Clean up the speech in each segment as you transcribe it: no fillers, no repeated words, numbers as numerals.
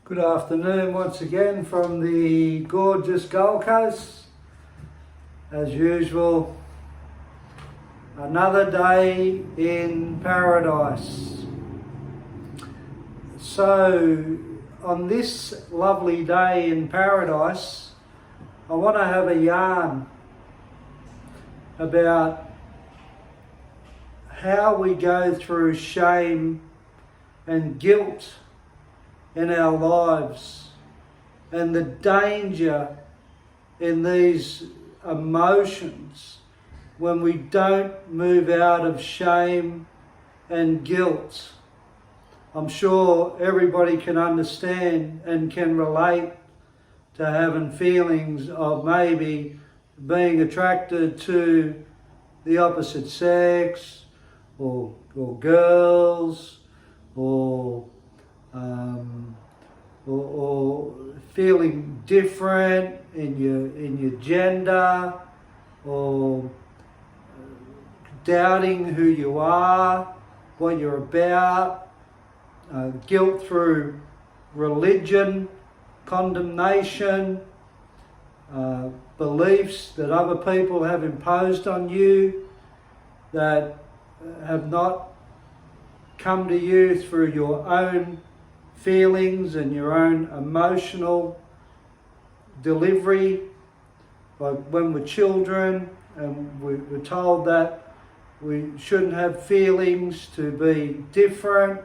Good afternoon once again from the gorgeous Gold Coast. As usual, another day in paradise. So, on this lovely day in paradise, I want to have a yarn about how we go through shame and guilt in our lives, and the danger in these emotions when we don't move out of shame and guilt. I'm sure everybody can understand and can relate to having feelings of maybe being attracted to the opposite sex, or girls, or feeling different in your gender, or doubting who you are, what you're about, guilt through religion, condemnation, beliefs that other people have imposed on you that have not come to you through your own feelings and your own emotional delivery. Like when we're children and we're told that we shouldn't have feelings to be different,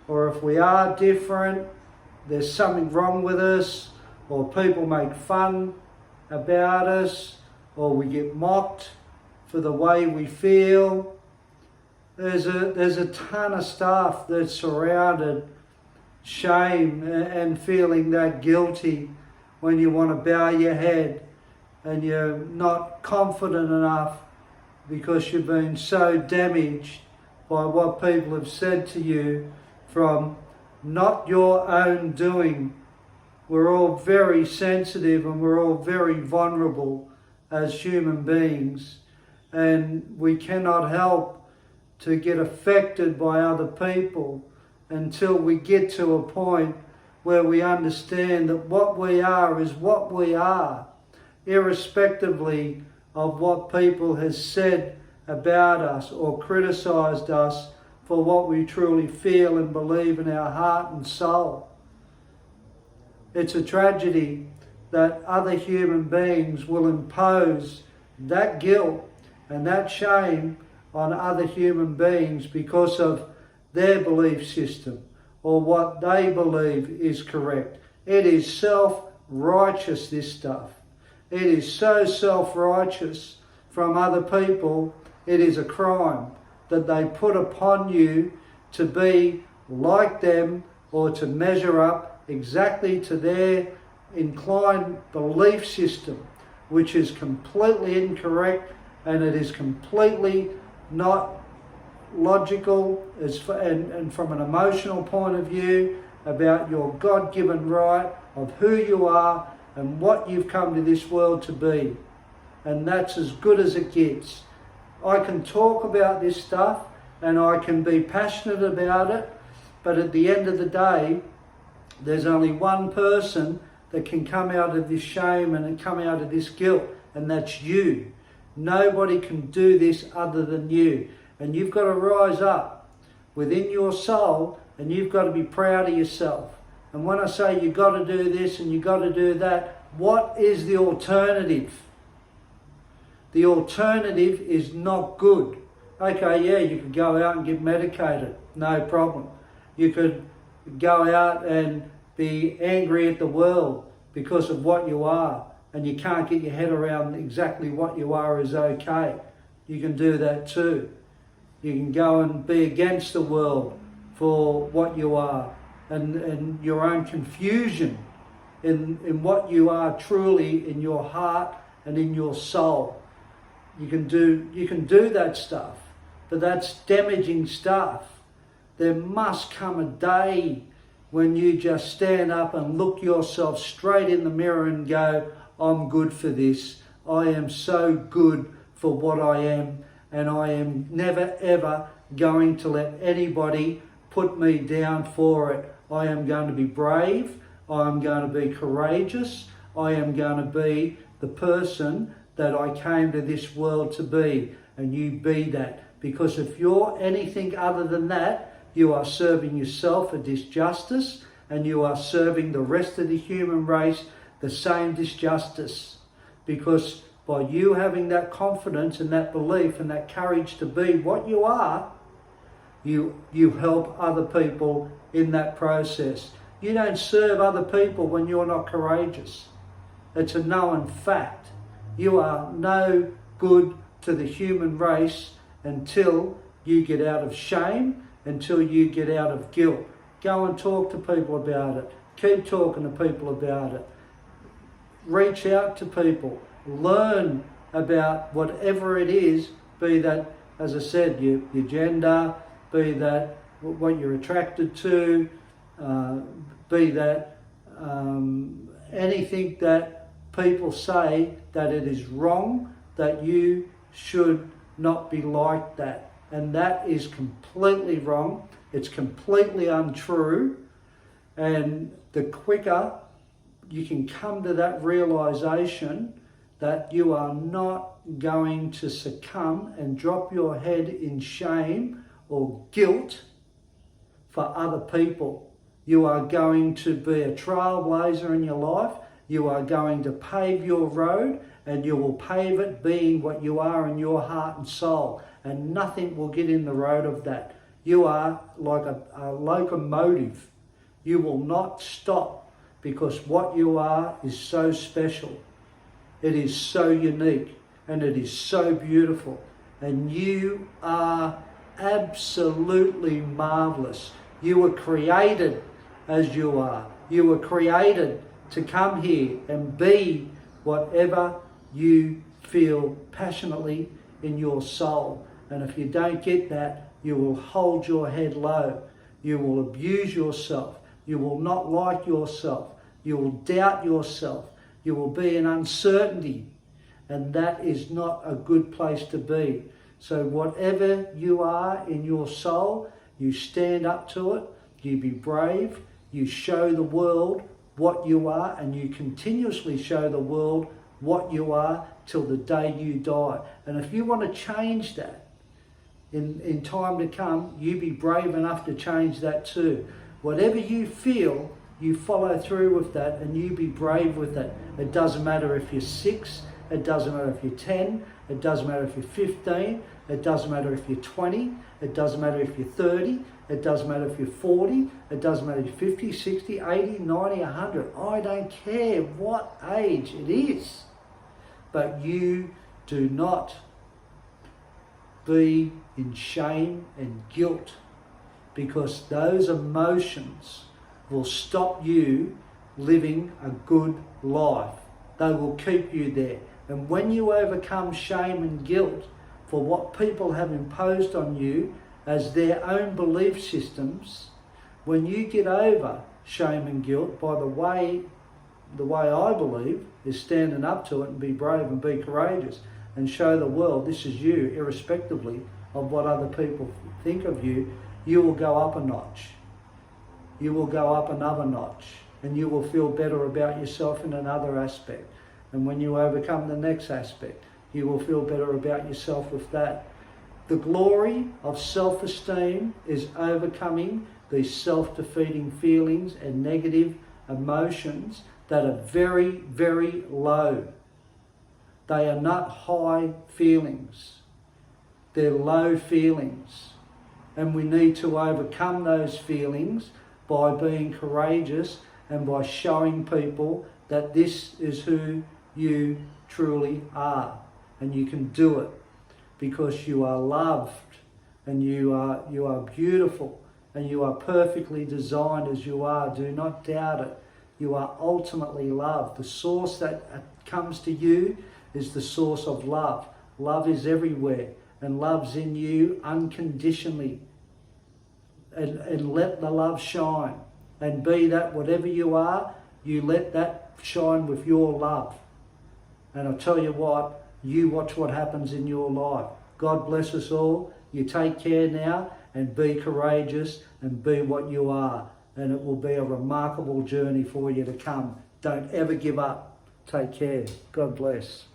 or if we are different, there's something wrong with us, or people make fun about us, or we get mocked for the way we feel. There's a ton of stuff that's surrounded shame and feeling that guilty when you want to bow your head and you're not confident enough because you've been so damaged by what people have said to you from not your own doing. We're all very sensitive and we're all very vulnerable as human beings, and we cannot help to get affected by other people until we get to a point where we understand that what we are is what we are, irrespectively of what people has said about us or criticised us for what we truly feel and believe in our heart and soul. It's a tragedy that other human beings will impose that guilt and that shame on other human beings because of their belief system or what they believe is correct. It is self-righteous, this stuff. It is so self-righteous from other people. It is a crime that they put upon you to be like them or to measure up exactly to their inclined belief system, which is completely incorrect, and it is completely not logical and from an emotional point of view about your God-given right of who you are and what you've come to this world to be. And that's as good as it gets. I can talk about this stuff and I can be passionate about it, but at the end of the day, there's only one person that can come out of this shame and come out of this guilt, and that's you. Nobody can do this other than you. And you've got to rise up within your soul, and you've got to be proud of yourself. And when I say you've got to do this and you've got to do that, what is the alternative? The alternative is not good. Okay, yeah, you could go out and get medicated, no problem. You could go out and be angry at the world because of what you are, and you can't get your head around exactly what you are is okay. You can do that too. You can go and be against the world for what you are, and your own confusion in what you are truly in your heart and in your soul. You can do that stuff, but that's damaging stuff. There must come a day when you just stand up and look yourself straight in the mirror and go, I'm good for this. I am so good for what I am, and I am never ever going to let anybody put me down for it. I am going to be brave. I am going to be courageous. I am going to be the person that I came to this world to be. And you be that. Because if you're anything other than that, you are serving yourself a disjustice, and you are serving the rest of the human race the same disjustice. Because by you having that confidence and that belief and that courage to be what you are, you help other people in that process. You don't serve other people when you're not courageous. It's a known fact. You are no good to the human race until you get out of shame, until you get out of guilt. Go and talk to people about it. Keep talking to people about it. Reach out to people. Learn about whatever it is, be that, as I said, your gender, be that what you're attracted to, be that anything that people say that it is wrong, that you should not be like that. And that is completely wrong. It's completely untrue. And the quicker you can come to that realization that you are not going to succumb and drop your head in shame or guilt for other people. You are going to be a trailblazer in your life. You are going to pave your road, and you will pave it being what you are in your heart and soul. And nothing will get in the road of that. You are like a locomotive. You will not stop, because what you are is so special. It is so unique, and it is so beautiful. And you are absolutely marvelous. You were created as you are. You were created to come here and be whatever you feel passionately in your soul. And if you don't get that, you will hold your head low. You will abuse yourself. You will not like yourself. You will doubt yourself. You will be in uncertainty. And that is not a good place to be. So whatever you are in your soul, you stand up to it. You be brave. You show the world what you are, and you continuously show the world what you are till the day you die. And if you want to change that in time to come, you be brave enough to change that too. Whatever you feel, you follow through with that, and you be brave with it. It doesn't matter if you're 6, it doesn't matter if you're 10, it doesn't matter if you're 15, it doesn't matter if you're 20, it doesn't matter if you're 30, it doesn't matter if you're 40, it doesn't matter if you're 50, 60, 80, 90, 100. I don't care what age it is. But you do not be in shame and guilt, because those emotions will stop you living a good life. They will keep you there. And when you overcome shame and guilt for what people have imposed on you as their own belief systems, when you get over shame and guilt, by the way I believe is standing up to it and be brave and be courageous and show the world this is you, irrespectively of what other people think of you, you will go up a notch. You will go up another notch, and you will feel better about yourself in another aspect. And when you overcome the next aspect, you will feel better about yourself with that. The glory of self-esteem is overcoming these self-defeating feelings and negative emotions that are very, very low. They are not high feelings. They're low feelings. And we need to overcome those feelings by being courageous and by showing people that this is who you truly are. And you can do it because you are loved, and you are beautiful, and you are perfectly designed as you are. Do not doubt it. You are ultimately loved. The source that comes to you is the source of love. Love is everywhere, and love's in you unconditionally. And let the love shine, and be that whatever you are, you let that shine with your love. And I'll tell you what, you watch what happens in your life. God bless us all. You take care now, and be courageous and be what you are. and it will be a remarkable journey for you to come. Don't ever give up. Take care. God bless.